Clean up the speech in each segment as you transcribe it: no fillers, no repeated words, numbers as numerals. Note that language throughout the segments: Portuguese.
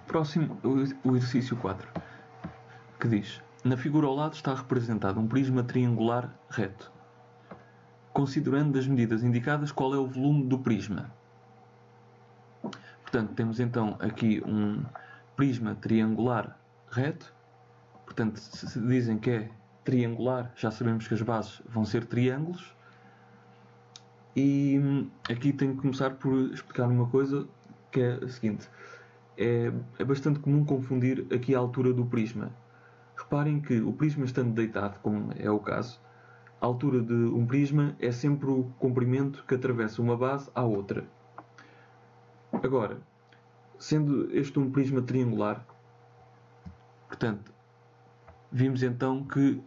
Próximo, o exercício 4, que diz: na figura ao lado está representado um prisma triangular reto. Considerando das medidas indicadas, qual é o volume do prisma? Portanto, temos então aqui um prisma triangular reto. Portanto, se dizem que é triangular, já sabemos que as bases vão ser triângulos. E aqui tenho que começar por explicar uma coisa, que é a seguinte. É bastante comum confundir aqui a altura do prisma. Reparem que o prisma estando deitado, como é o caso, a altura de um prisma é sempre o comprimento que atravessa uma base à outra. Agora, sendo este um prisma triangular, portanto, vimos então que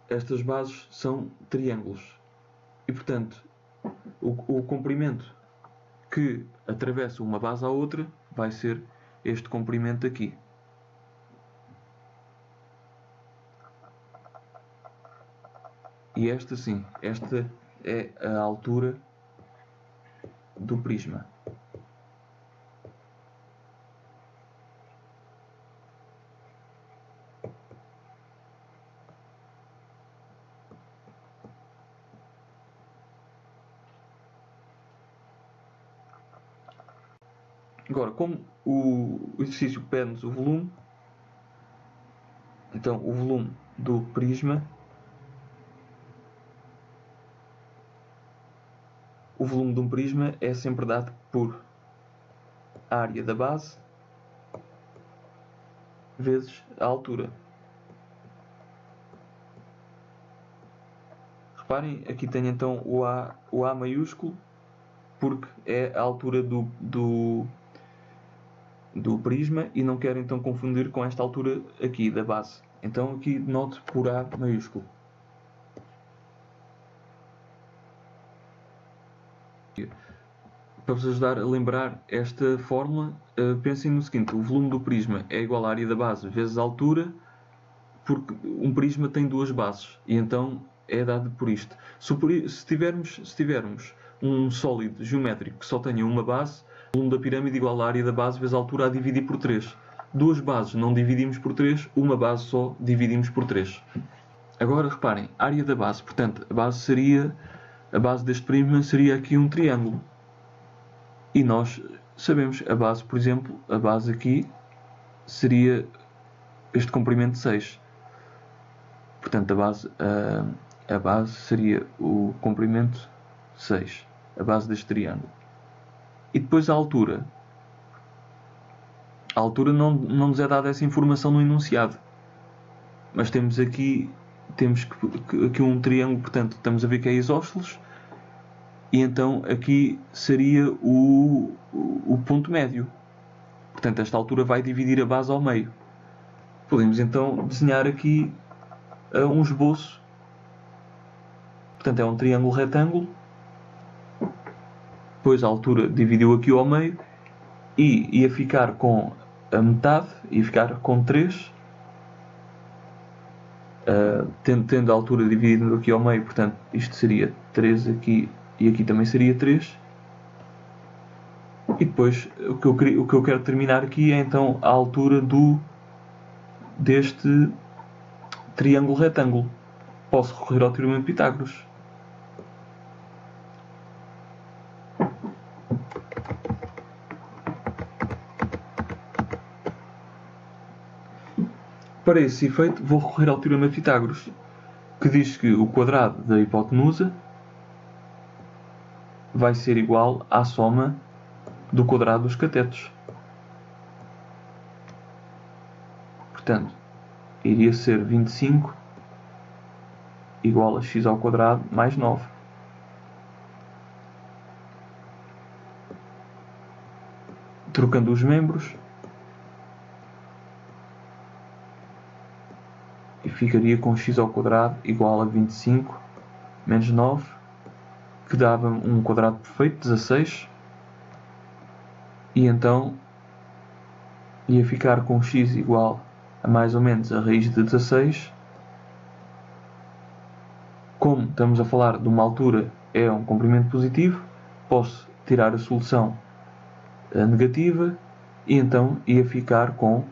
estas bases são triângulos. E, portanto, o comprimento que atravessa uma base à outra vai ser este comprimento aqui. E esta sim, esta é a altura do prisma. Agora, como o exercício pede-nos o volume, então o volume do prisma, o volume de um prisma é sempre dado por a área da base vezes a altura. Reparem, aqui tenho então o A maiúsculo, porque é a altura do prisma e não quero então confundir com esta altura aqui da base. Então aqui noto por A maiúsculo. Para vos ajudar a lembrar esta fórmula, pensem no seguinte: o volume do prisma é igual à área da base vezes a altura, porque um prisma tem duas bases, e então é dado por isto. Se tivermos um sólido geométrico que só tenha uma base, o volume da pirâmide é igual à área da base vezes a altura a dividir por 3. Duas bases não dividimos por 3, uma base só dividimos por 3. Agora reparem, área da base, portanto, a base deste prisma seria aqui um triângulo. E nós sabemos a base, por exemplo, a base aqui seria este comprimento 6. Portanto, a base seria o comprimento 6, a base deste triângulo. E depois a altura. A altura não nos é dada essa informação no enunciado. Mas temos aqui um triângulo, portanto, estamos a ver que é isósceles. E então aqui seria o ponto médio. Portanto, esta altura vai dividir a base ao meio. Podemos então desenhar aqui um esboço. Portanto, é um triângulo retângulo. Depois a altura dividiu aqui ao meio. E ia ficar com a metade, ia ficar com 3. Tendo a altura dividida aqui ao meio, portanto, isto seria 3 aqui e aqui também seria 3. E depois o que eu quero terminar aqui é então a altura deste triângulo retângulo. Posso recorrer ao teorema de Pitágoras. Para esse efeito, vou recorrer ao teorema de Pitágoras, que diz que o quadrado da hipotenusa vai ser igual à soma do quadrado dos catetos. Portanto, iria ser 25 igual a x ao quadrado mais 9. Trocando os membros, e ficaria com x ao quadrado igual a 25 menos 9, que dava um quadrado perfeito, 16. E então ia ficar com x igual a mais ou menos a raiz de 16. Como estamos a falar de uma altura, é um comprimento positivo, posso tirar a solução negativa e então ia ficar com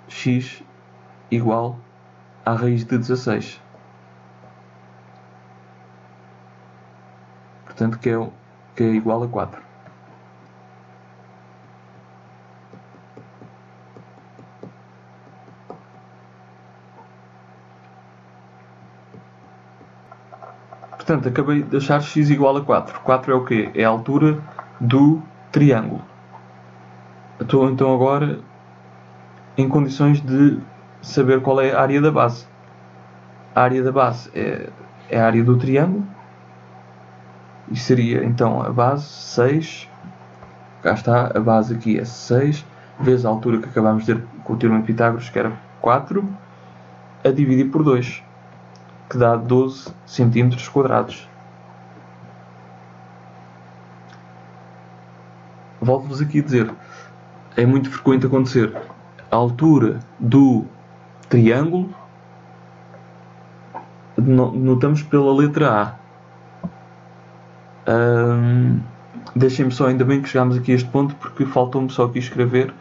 x igual à raiz de 16. Portanto, que é igual a 4. Portanto, acabei de achar x igual a 4. 4 é o quê? É a altura do triângulo. Estou então agora em condições de saber qual é a área da base. A área da base é a área do triângulo. E seria então a base 6. Cá está, a base aqui é 6, vezes a altura que acabámos de ter com o teorema de Pitágoras, que era 4, a dividir por 2, que dá 12 centímetros quadrados. Volto-vos aqui a dizer, é muito frequente acontecer a altura do triângulo, notamos pela letra A. Deixem-me só, ainda bem que chegámos aqui a este ponto, porque faltou-me só aqui escrever,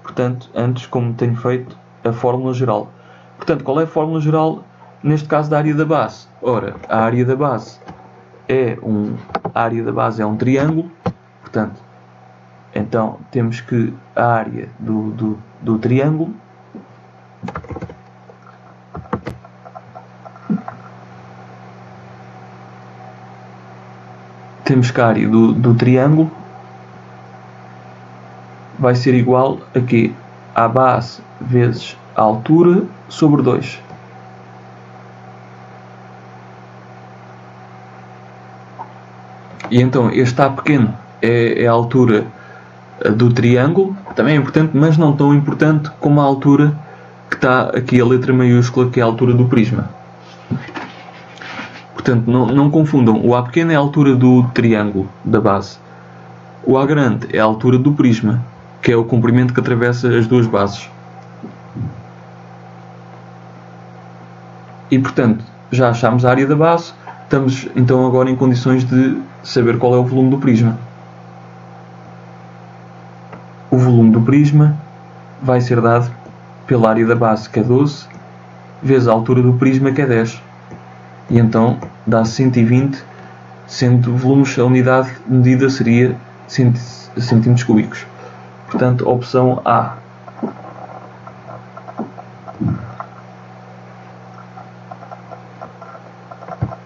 portanto, antes, como tenho feito, a fórmula geral. Portanto, qual é a fórmula geral, neste caso, da área da base? Ora, a área da base é um triângulo, portanto, então temos que a área do triângulo do triângulo vai ser igual a quê? A base vezes a altura sobre 2. E então este A pequeno é a altura do triângulo, também é importante, mas não tão importante como a altura que está aqui a letra maiúscula, que é a altura do prisma. Portanto, não confundam, o A pequeno é a altura do triângulo, da base. O A grande é a altura do prisma, que é o comprimento que atravessa as duas bases. E, portanto, já achámos a área da base, estamos então agora em condições de saber qual é o volume do prisma. O volume do prisma vai ser dado pela área da base, que é 12, vezes a altura do prisma, que é 10. E então dá 120, sendo volumes a unidade de medida seria centímetros cúbicos. Portanto, opção A.